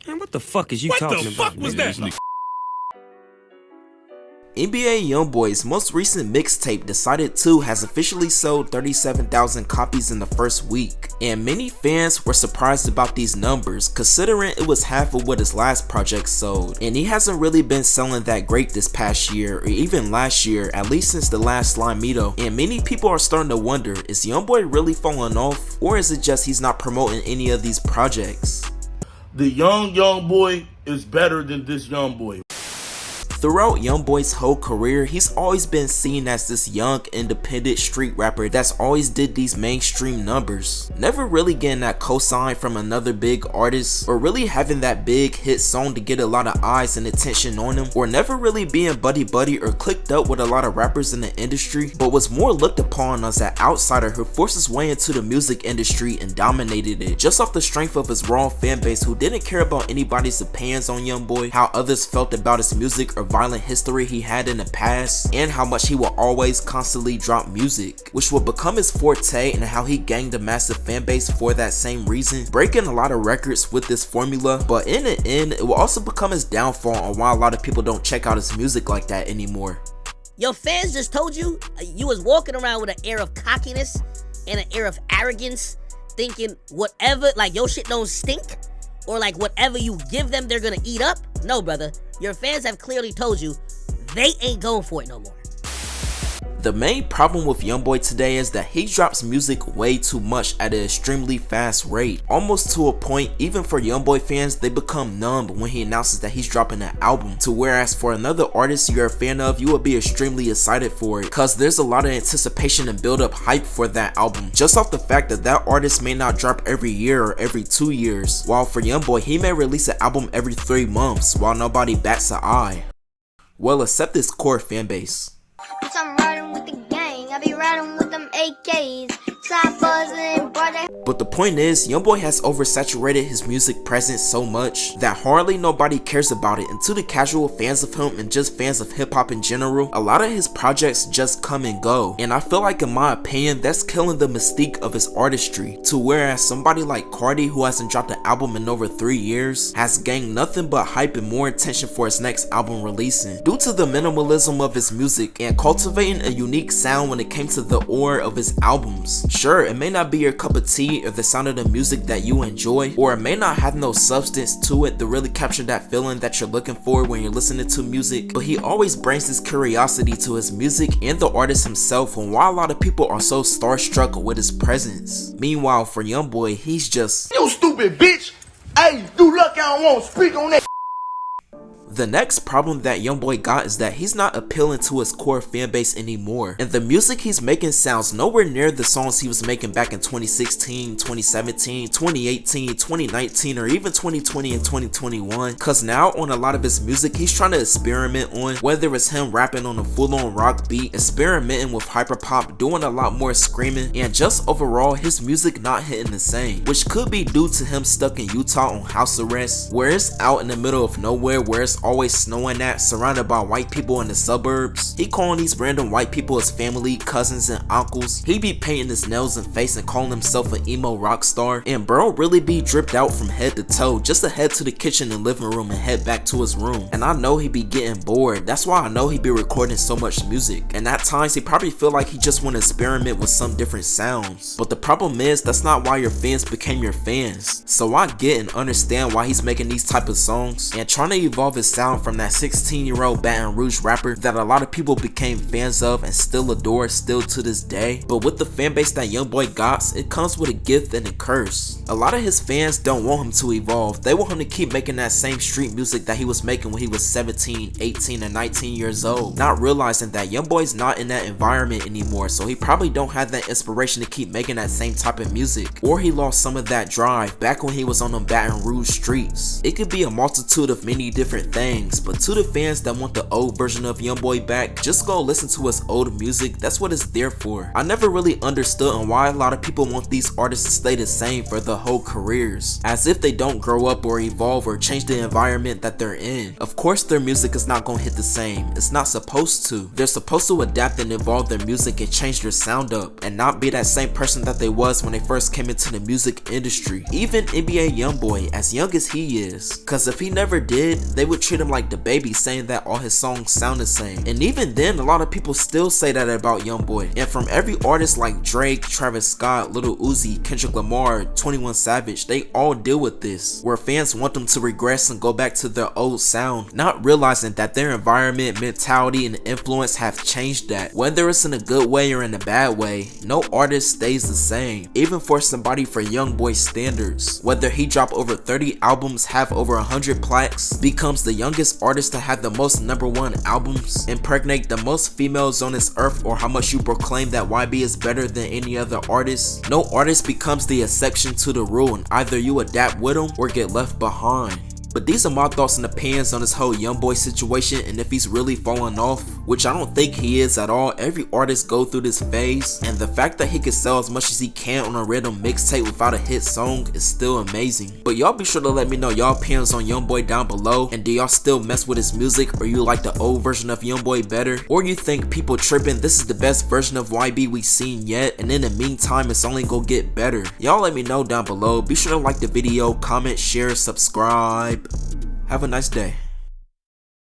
Man, what the fuck is you talking about? What the fuck was that? NBA Youngboy's most recent mixtape, Decided To, has officially sold 37,000 copies in the first week, and many fans were surprised about these numbers considering it was half of what his last project sold, and he hasn't really been selling that great this past year or even last year, at least since the last Slimeito, and many people are starting to wonder, is Youngboy really falling off, or is it just he's not promoting any of these projects? The Youngboy is better than this Youngboy. Throughout Youngboy's whole career, he's always been seen as this young, independent street rapper that's always did these mainstream numbers, never really getting that cosign from another big artist, or really having that big hit song to get a lot of eyes and attention on him, or never really being buddy or clicked up with a lot of rappers in the industry, but was more looked upon as an outsider who forced his way into the music industry and dominated it, just off the strength of his raw fanbase who didn't care about anybody's opinions on Youngboy, how others felt about his music or violent history he had in the past, and how much he will always constantly drop music, which will become his forte, and how he gained a massive fan base for that same reason, breaking a lot of records with this formula. But in the end, it will also become his downfall on why a lot of people don't check out his music like that anymore. Your fans just told you you was walking around with an air of cockiness and an air of arrogance, thinking whatever, like your shit don't stink, or like whatever you give them they're gonna eat up. No, brother, your fans have clearly told you they ain't going for it no more. The main problem with Youngboy today is that he drops music way too much at an extremely fast rate, almost to a point even for Youngboy fans they become numb when he announces that he's dropping an album, to whereas for another artist you're a fan of, you will be extremely excited for it, cause there's a lot of anticipation and build up hype for that album, just off the fact that that artist may not drop every year or every 2 years, while for Youngboy he may release an album every 3 months while nobody bats an eye. Well, except his core fanbase. I'm riding with the gang, I be riding with them AKs, side buzzing, brother. But the point is, Youngboy has oversaturated his music presence so much that hardly nobody cares about it, and to the casual fans of him and just fans of hip hop in general, a lot of his projects just come and go, and I feel like in my opinion that's killing the mystique of his artistry, to whereas somebody like Cardi, who hasn't dropped an album in over 3 years, has gained nothing but hype and more attention for his next album releasing, due to the minimalism of his music and cultivating a unique sound when it came to the aura of his albums. Sure, it may not be your cup of tea or the sound of the music that you enjoy, or it may not have no substance to it to really capture that feeling that you're looking for when you're listening to music, but he always brings this curiosity to his music and the artist himself, and why a lot of people are so starstruck with his presence. Meanwhile, for Youngboy, he's just, You stupid bitch! Hey, you luck I don't want to speak on that. The next problem that Youngboy got is that he's not appealing to his core fanbase anymore, and the music he's making sounds nowhere near the songs he was making back in 2016, 2017, 2018, 2019, or even 2020 and 2021, cause now on a lot of his music he's trying to experiment on, whether it's him rapping on a full-on rock beat, experimenting with hyperpop, doing a lot more screaming, and just overall his music not hitting the same, which could be due to him stuck in Utah on house arrest, where it's out in the middle of nowhere, where it's always snowing at, surrounded by white people in the suburbs. He calling these random white people his family, cousins, and uncles. He be painting his nails and face and calling himself an emo rock star, and bro really be dripped out from head to toe, just to head to the kitchen and living room and head back to his room. And I know he be getting bored, that's why I know he be recording so much music, and at times he probably feel like he just want to experiment with some different sounds. But the problem is, that's not why your fans became your fans. So I get and understand why he's making these type of songs and trying to evolve his sound from that 16-year-old Baton Rouge rapper that a lot of people became fans of and still adore still to this day. But with the fan base that Youngboy got, it comes with a gift and a curse. A lot of his fans don't want him to evolve. They want him to keep making that same street music that he was making when he was 17, 18, and 19 years old, not realizing that Youngboy's not in that environment anymore, so he probably don't have that inspiration to keep making that same type of music, or he lost some of that drive back when he was on them Baton Rouge streets. It could be a multitude of many different things things, but to the fans that want the old version of Youngboy back, just go listen to his old music. That's what it's there for. I never really understood on why a lot of people want these artists to stay the same for their whole careers, as if they don't grow up or evolve or change the environment that they're in. Of course their music is not gonna hit the same. It's not supposed to. They're supposed to adapt and evolve their music and change their sound up, and not be that same person that they was when they first came into the music industry. Even NBA Youngboy, as young as he is, cause if he never did, they would treat him like the baby, saying that all his songs sound the same. And even then, a lot of people still say that about Youngboy. And from every artist like Drake, Travis Scott, Lil Uzi, Kendrick Lamar, 21 Savage, they all deal with this, where fans want them to regress and go back to their old sound, not realizing that their environment, mentality, and influence have changed that. Whether it's in a good way or in a bad way, no artist stays the same, even for somebody for Youngboy standards. Whether he drop over 30 albums, have over 100 plaques, becomes the youngest artist to have the most #1 albums, impregnate the most females on this earth, or how much you proclaim that YB is better than any other artist, no artist becomes the exception to the rule, and either you adapt with them or get left behind. But these are my thoughts and opinions on this whole Youngboy situation, and if he's really falling off, which I don't think he is at all. Every artist go through this phase, and the fact that he can sell as much as he can on a random mixtape without a hit song is still amazing. But y'all be sure to let me know y'all opinions on Youngboy down below, and do y'all still mess with his music, or you like the old version of Youngboy better, or you think people tripping, this is the best version of YB we've seen yet, and in the meantime it's only gonna get better. Y'all let me know down below. Be sure to like the video, comment, share, subscribe. Have a nice day.